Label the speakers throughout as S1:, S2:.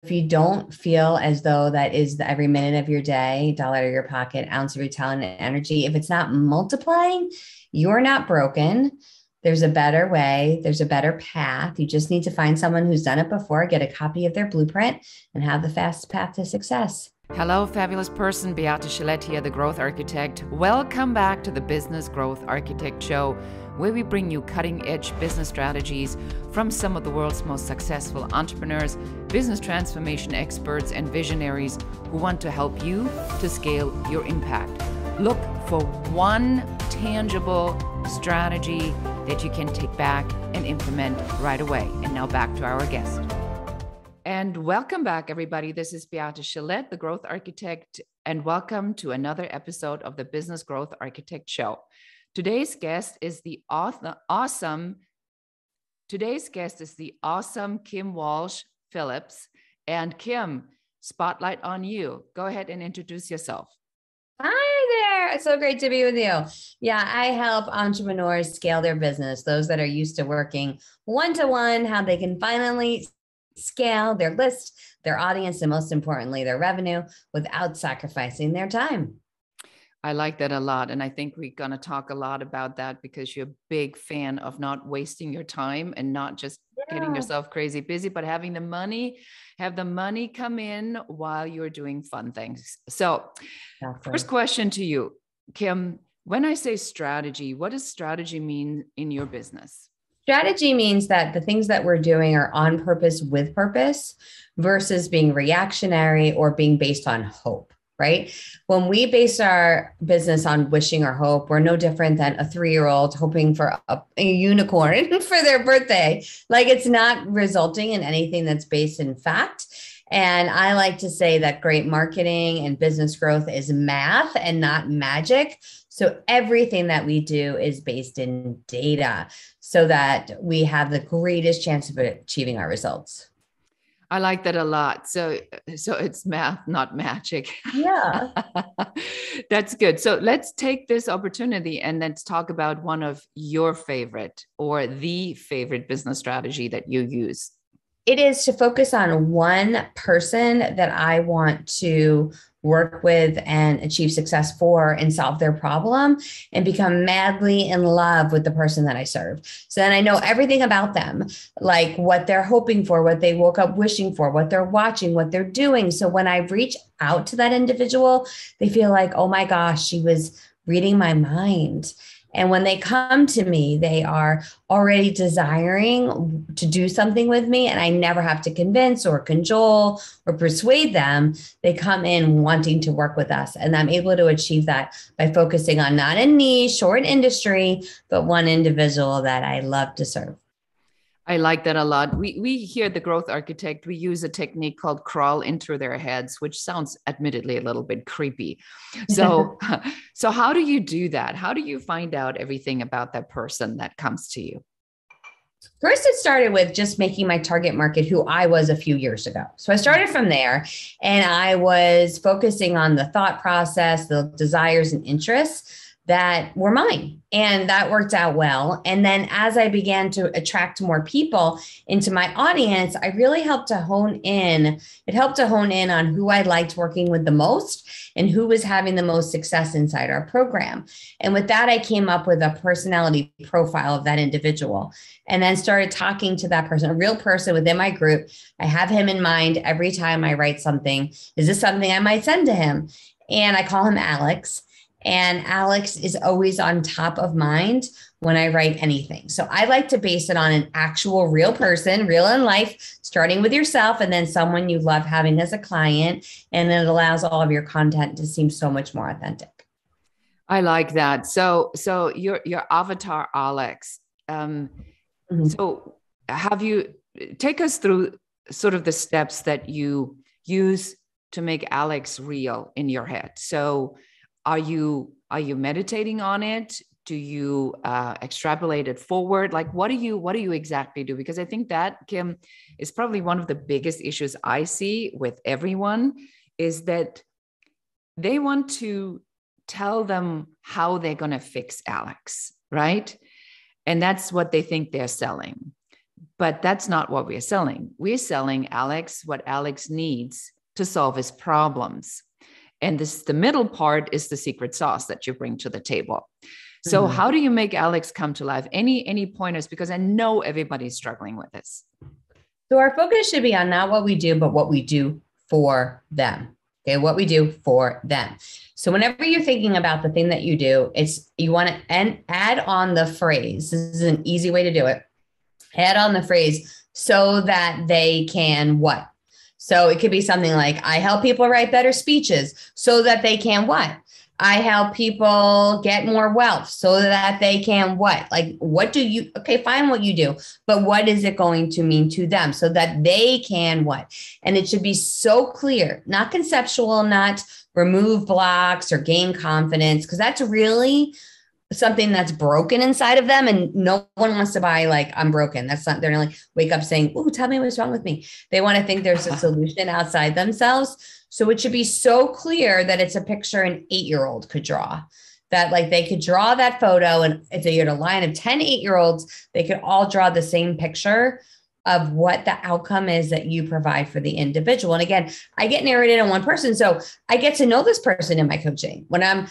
S1: if you don't feel as though that is every minute of your day, dollar out of your pocket, ounce of your talent and energy, if it's not multiplying, you're not broken. There's a better way. There's a better path. You just need to find someone who's done it before, get a copy of their blueprint, and have the fast path to success.
S2: Hello, fabulous person. Beate Chelette here, the Growth Architect. Welcome back to the Business Growth Architect Show, where we bring you cutting-edge business strategies from some of the world's most successful entrepreneurs, business transformation experts, and visionaries who want to help you to scale your impact. Look for one tangible strategy that you can take back and implement right away. And now back to our guest. And welcome back, everybody. This is Beate Chelette, the Growth Architect, and welcome to another episode of the Business Growth Architect Show. Today's guest is the awesome Kim Walsh Phillips. And Kim, spotlight on you. Go ahead and introduce yourself.
S1: Hi there. It's so great to be with you. Yeah, I help entrepreneurs scale their business, those that are used to working one-to-one, how they can finally scale their list, their audience, and most importantly, their revenue without sacrificing their time.
S2: I like that a lot. And I think we're going to talk a lot about that because you're a big fan of not wasting your time and not just getting yourself crazy busy, but having the money come in while you're doing fun things. So First question to you, Kim, when I say strategy, what does strategy mean in your business?
S1: Strategy means that the things that we're doing are on purpose with purpose versus being reactionary or being based on hope, right? When we base our business on wishing or hope, we're no different than a 3-year-old hoping for a unicorn for their birthday. Like, it's not resulting in anything that's based in fact. And I like to say that great marketing and business growth is math and not magic. So everything that we do is based in data so that we have the greatest chance of achieving our results.
S2: I like that a lot. So it's math, not magic.
S1: Yeah.
S2: That's good. So let's take this opportunity and let's talk about one of your favorite or the favorite business strategy that you use.
S1: It is to focus on one person that I want to work with and achieve success for and solve their problem and become madly in love with the person that I serve. So then I know everything about them, like what they're hoping for, what they woke up wishing for, what they're watching, what they're doing. So when I reach out to that individual, they feel like, oh my gosh, she was reading my mind. And when they come to me, they are already desiring to do something with me, and I never have to convince or cajole or persuade them. They come in wanting to work with us, and I'm able to achieve that by focusing on not a niche or an industry, but one individual that I love to serve.
S2: I like that a lot. We here at the Growth Architect, we use a technique called crawl into their heads, which sounds admittedly a little bit creepy. So how do you do that? How do you find out everything about that person that comes to you?
S1: First, it started with just making my target market who I was a few years ago. So I started from there, and I was focusing on the thought process, the desires and interests that were mine. And that worked out well. And then as I began to attract more people into my audience, I really helped to hone in. It helped to hone in on who I liked working with the most and who was having the most success inside our program. And with that, I came up with a personality profile of that individual and then started talking to that person, a real person within my group. I have him in mind every time I write something. Is this something I might send to him? And I call him Alex. And Alex is always on top of mind when I write anything. So I like to base it on an actual real person, real in life, starting with yourself and then someone you love having as a client. And it allows all of your content to seem so much more authentic.
S2: I like that. So your avatar, Alex. So have you take us through sort of the steps that you use to make Alex real in your head? So are you meditating on it? Do you extrapolate it forward? Like, what do you exactly do? Because I think that, Kim, is probably one of the biggest issues I see with everyone is that they want to tell them how they're going to fix Alex, right? And that's what they think they're selling. But that's not what we're selling. We're selling Alex what Alex needs to solve his problems. And the middle part is the secret sauce that you bring to the table. So how do you make Alex come to life? Any pointers? Because I know everybody's struggling with this.
S1: So our focus should be on not what we do, but what we do for them. Okay, what we do for them. So whenever you're thinking about the thing that you do, you want to add on the phrase. This is an easy way to do it. Add on the phrase so that they can what? So it could be something like, I help people write better speeches so that they can what? I help people get more wealth so that they can what? Like, what do you, okay, fine what you do, but what is it going to mean to them so that they can what? And it should be so clear, not conceptual, not remove blocks or gain confidence, because that's really something that's broken inside of them. And no one wants to buy like, I'm broken. That's not, they're not like wake up saying, oh, tell me what's wrong with me. They want to think there's a solution outside themselves. So it should be so clear that it's a picture an 8-year-old could draw, that like they could draw that photo. And if they had a line of 10 8-year-olds, they could all draw the same picture of what the outcome is that you provide for the individual. And again, I get narrated on one person. So I get to know this person in my coaching. When I'm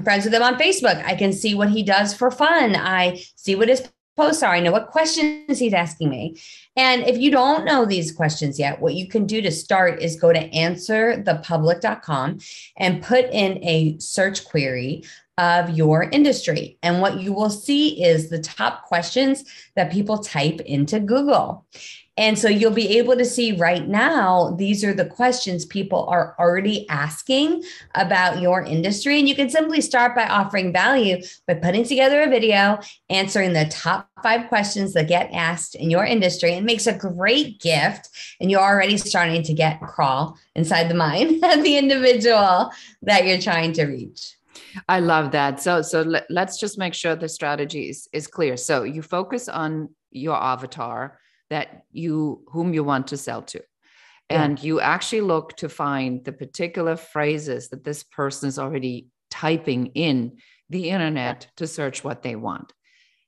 S1: friends with him on Facebook, I can see what he does for fun. I see what his posts are. I know what questions he's asking me. And if you don't know these questions yet, what you can do to start is go to answerthepublic.com and put in a search query of your industry. And what you will see is the top questions that people type into Google. And so you'll be able to see right now, these are the questions people are already asking about your industry. And you can simply start by offering value by putting together a video, answering the top 5 questions that get asked in your industry. It makes a great gift. And you're already starting to get crawl inside the mind of the individual that you're trying to reach.
S2: I love that. So let's just make sure the strategy is clear. So you focus on your avatar whom you want to sell to. And you actually look to find the particular phrases that this person is already typing in the internet to search what they want.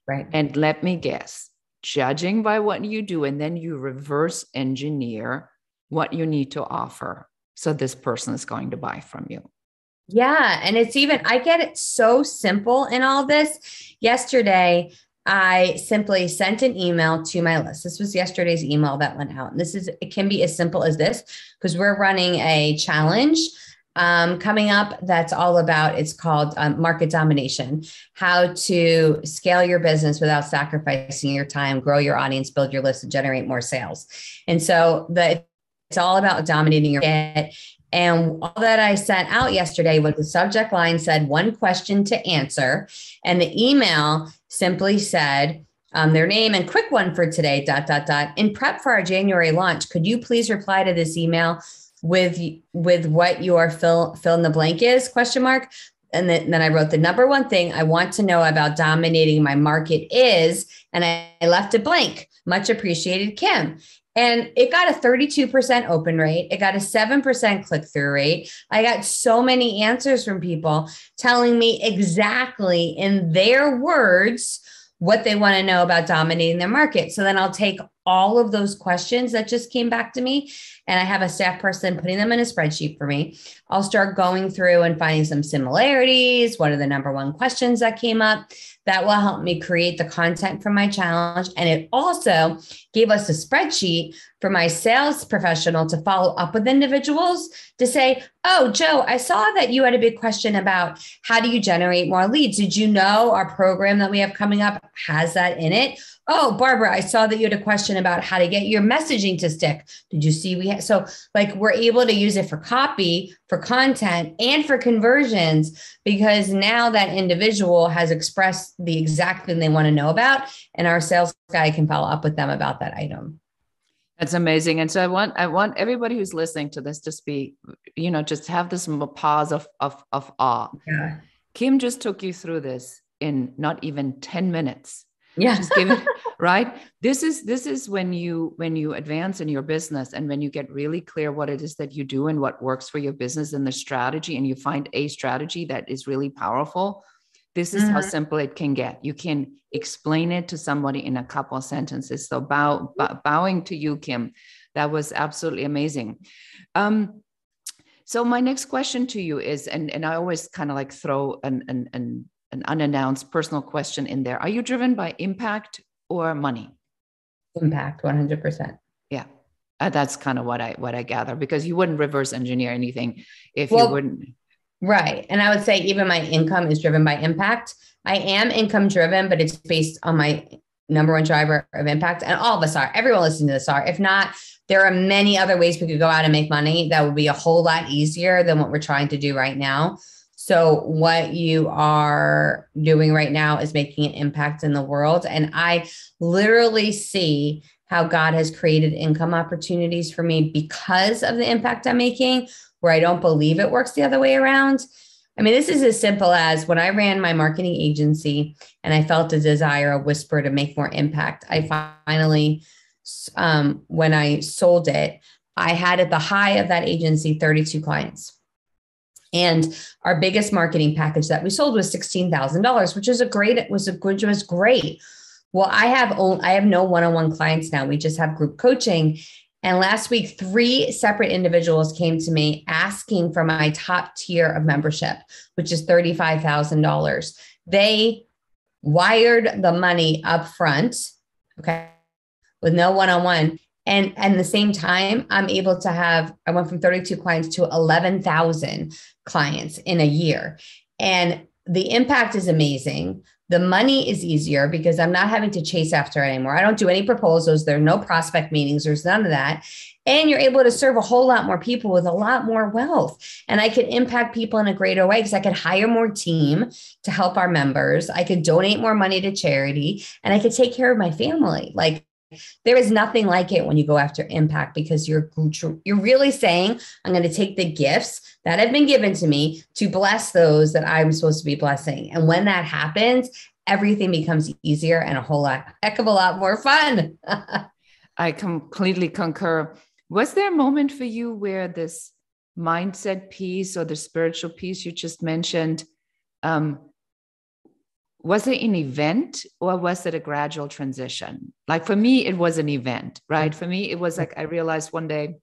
S1: Right.
S2: And let me guess, judging by what you do, and then you reverse engineer what you need to offer. So this person is going to buy from you.
S1: Yeah. And it's I get it so simple in all this. Yesterday, I simply sent an email to my list. This was yesterday's email that went out. And it can be as simple as this, because we're running a challenge coming up that's all about, it's called Market Domination, how to scale your business without sacrificing your time, grow your audience, build your list, and generate more sales. And so it's all about dominating your market. And all that I sent out yesterday was the subject line said, 1 question to answer. And the email simply said their name and quick one for today, ... In prep for our January launch, could you please reply to this email with what your fill in the blank is, ? And then I wrote the number 1 thing I want to know about dominating my market is, and I left it blank. Much appreciated, Kim. And it got a 32% open rate. It got a 7% click-through rate. I got so many answers from people telling me exactly in their words what they want to know about dominating their market. So then I'll take all of those questions that just came back to me, and I have a staff person putting them in a spreadsheet for me. I'll start going through and finding some similarities. What are the number 1 questions that came up? That will help me create the content for my challenge. And it also gave us a spreadsheet for my sales professional to follow up with individuals to say, oh, Joe, I saw that you had a big question about how do you generate more leads? Did you know our program that we have coming up has that in it? Oh, Barbara, I saw that you had a question about how to get your messaging to stick. Did you see so like we're able to use it for copy, for content, and for conversions, because now that individual has expressed the exact thing they want to know about, and our sales guy can follow up with them about that item.
S2: That's amazing. And so I want everybody who's listening to this to be, just have this pause of awe.
S1: Yeah.
S2: Kim just took you through this in not even 10 minutes.
S1: Yeah.
S2: Just give it, right? This is when you advance in your business, and when you get really clear what it is that you do and what works for your business and the strategy, and you find a strategy that is really powerful. This is how simple it can get. You can explain it to somebody in a couple of sentences. So bowing to you, Kim. That was absolutely amazing. So my next question to you is, and I always kind of like throw an unannounced personal question in there. Are you driven by impact or money?
S1: Impact, 100%.
S2: Yeah. That's kind of what I gather, because you wouldn't reverse engineer anything if you wouldn't. Right.
S1: And I would say even my income is driven by impact. I am income driven, but it's based on my number one driver of impact. And all of us are, everyone listening to this are. If not, there are many other ways we could go out and make money that would be a whole lot easier than what we're trying to do right now. So what you are doing right now is making an impact in the world. And I literally see how God has created income opportunities for me because of the impact I'm making, where I don't believe it works the other way around. I mean, this is as simple as when I ran my marketing agency and I felt a desire, a whisper to make more impact. I finally, when I sold it, I had at the high of that agency 32 clients. And our biggest marketing package that we sold was $16,000, which was great. Well, I have no one-on-one clients now. We just have group coaching. And last week, 3 separate individuals came to me asking for my top tier of membership, which is $35,000. They wired the money up front, okay, with no one-on-one. And at the same time, I went from 32 clients to 11,000 clients in a year. And the impact is amazing. The money is easier because I'm not having to chase after it anymore. I don't do any proposals. There are no prospect meetings. There's none of that. And you're able to serve a whole lot more people with a lot more wealth. And I could impact people in a greater way because I could hire more team to help our members. I could donate more money to charity, and I could take care of my family. Like, there is nothing like it when you go after impact, because you're really saying, I'm going to take the gifts that have been given to me to bless those that I'm supposed to be blessing. And when that happens, everything becomes easier and heck of a lot more fun.
S2: I completely concur. Was there a moment for you where this mindset piece or the spiritual piece you just mentioned, was it an event or was it a gradual transition? Like for me, it was an event, right? For me, it was like, I realized one day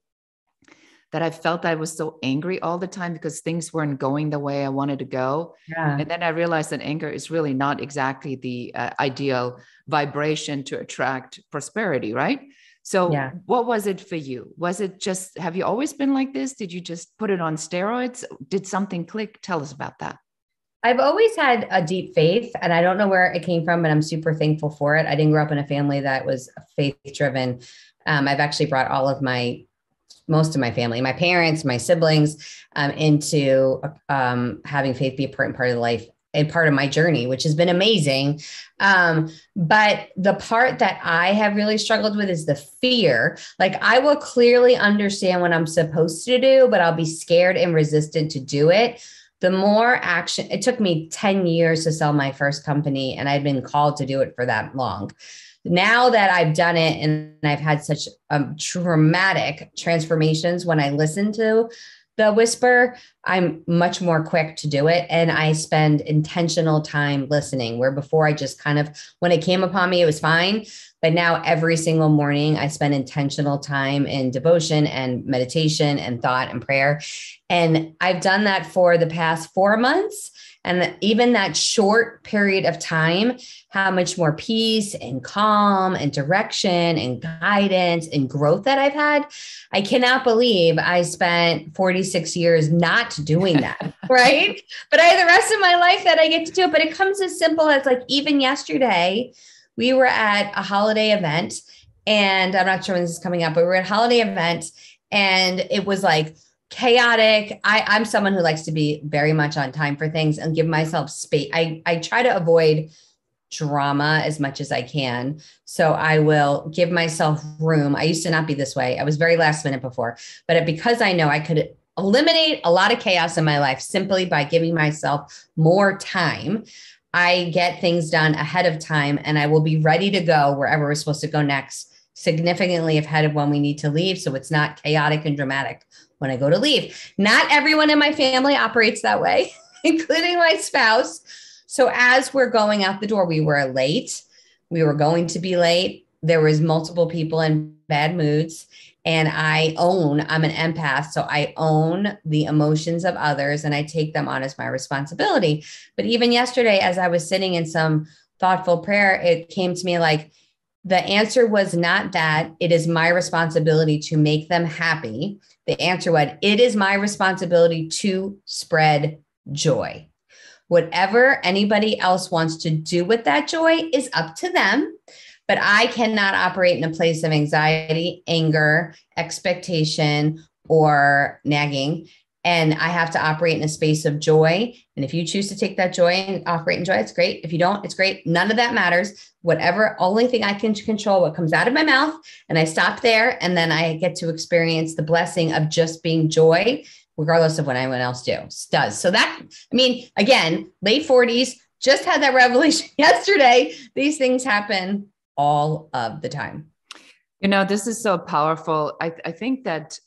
S2: that I felt I was so angry all the time because things weren't going the way I wanted to go. Yeah. And then I realized that anger is really not exactly the ideal vibration to attract prosperity, right? So yeah. What was it for you? Was it just, have you always been like this? Did you just put it on steroids? Did something click? Tell us about that.
S1: I've always had a deep faith, and I don't know where it came from, but I'm super thankful for it. I didn't grow up in a family that was faith driven. I've actually brought most of my family, my parents, my siblings, into having faith be a important part of life and part of my journey, which has been amazing. But the part that I have really struggled with is the fear. Like, I will clearly understand what I'm supposed to do, but I'll be scared and resistant to do it. The more action, it took me 10 years to sell my first company, and I'd been called to do it for that long. Now that I've done it and I've had such traumatic transformations, when I listen to the whisper, I'm much more quick to do it. And I spend intentional time listening, where before I just kind of, when it came upon me, it was fine. But now every single morning I spend intentional time in devotion and meditation and thought and prayer. And I've done that for the past 4 months. And even that short period of time, how much more peace and calm and direction and guidance and growth that I've had. I cannot believe I spent 46 years not doing that, right? But I have the rest of my life that I get to do it. But it comes as simple as, like, even yesterday, we were at a holiday event, and I'm not sure when this is coming up, but we were at a holiday event, and it was like chaotic. I'm someone who likes to be very much on time for things and give myself space. I try to avoid drama as much as I can. So I will give myself room. I used to not be this way. I was very last minute before, but because I know I could eliminate a lot of chaos in my life simply by giving myself more time, I get things done ahead of time, and I will be ready to go wherever we're supposed to go next, significantly ahead of when we need to leave. So it's not chaotic and dramatic when I go to leave. Not everyone in my family operates that way, including my spouse. So as we're going out the door, we were late. We were going to be late. There was multiple people in bad moods. And I'm an empath, so I own the emotions of others and I take them on as my responsibility. But even yesterday, as I was sitting in some thoughtful prayer, it came to me like the answer was not that it is my responsibility to make them happy. The answer was, it is my responsibility to spread joy. Whatever anybody else wants to do with that joy is up to them. But I cannot operate in a place of anxiety, anger, expectation, or nagging. And I have to operate in a space of joy. And if you choose to take that joy and operate in joy, it's great. If you don't, it's great. None of that matters. Whatever, only thing I can control, what comes out of my mouth. And I stop there. And then I get to experience the blessing of just being joy, regardless of what anyone else does. So that, I mean, again, late 40s, just had that revelation yesterday. These things happen all of the time.
S2: This is so powerful. I think that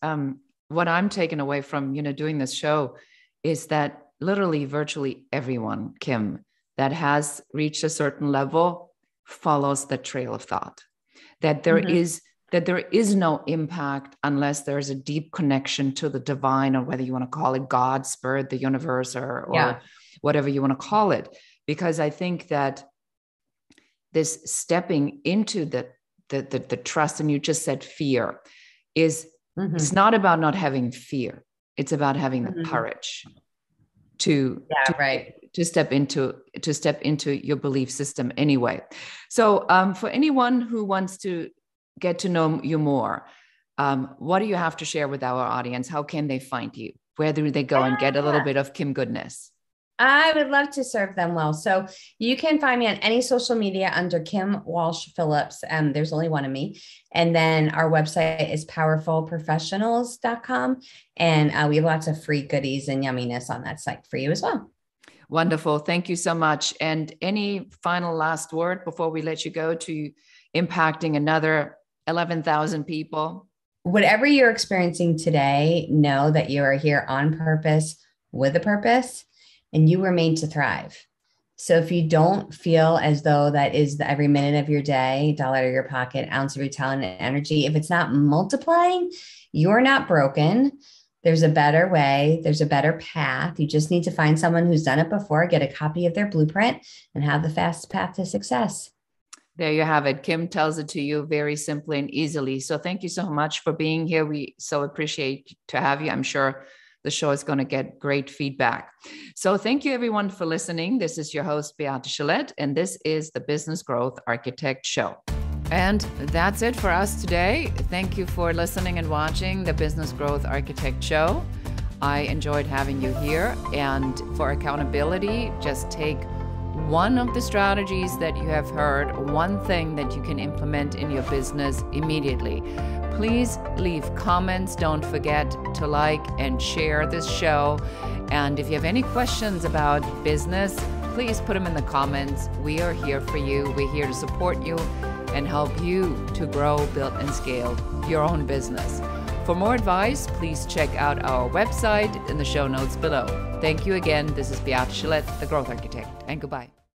S2: what I'm taking away from, doing this show is that literally virtually everyone, Kim, that has reached a certain level follows the trail of thought, that there is no impact unless there's a deep connection to the divine, or whether you want to call it God, spirit, the universe, or whatever you want to call it. Because I think that this stepping into the trust, and you just said fear, is it's not about not having fear. It's about having the courage to step into your belief system anyway. So for anyone who wants to get to know you more, what do you have to share with our audience? How can they find you? Where do they go and get a little bit of Kim goodness?
S1: I would love to serve them well. So you can find me on any social media under Kim Walsh Phillips. There's only one of me. And then our website is powerfulprofessionals.com. And we have lots of free goodies and yumminess on that site for you as well.
S2: Wonderful. Thank you so much. And any final last word before we let you go to impacting another 11,000 people?
S1: Whatever you're experiencing today, know that you are here on purpose with a purpose. And you were made to thrive. So if you don't feel as though that is every minute of your day, dollar out of your pocket, ounce of your talent and energy, if it's not multiplying, you're not broken. There's a better way. There's a better path. You just need to find someone who's done it before, get a copy of their blueprint, and have the fast path to success.
S2: There you have it. Kim tells it to you very simply and easily. So thank you so much for being here. We so appreciate to have you. I'm sure the show is going to get great feedback. So thank you everyone for listening. This is your host, Beate Chelette, and this is the Business Growth Architect Show. And that's it for us today. Thank you for listening and watching the Business Growth Architect Show. I enjoyed having you here. And for accountability, just take one of the strategies that you have heard, one thing that you can implement in your business immediately. Please leave comments. Don't forget to like and share this show. And if you have any questions about business, please put them in the comments. We are here for you. We're here to support you and help you to grow, build, and scale your own business. For more advice, please check out our website in the show notes below. Thank you again. This is Beate Chelette, the Growth Architect, and goodbye.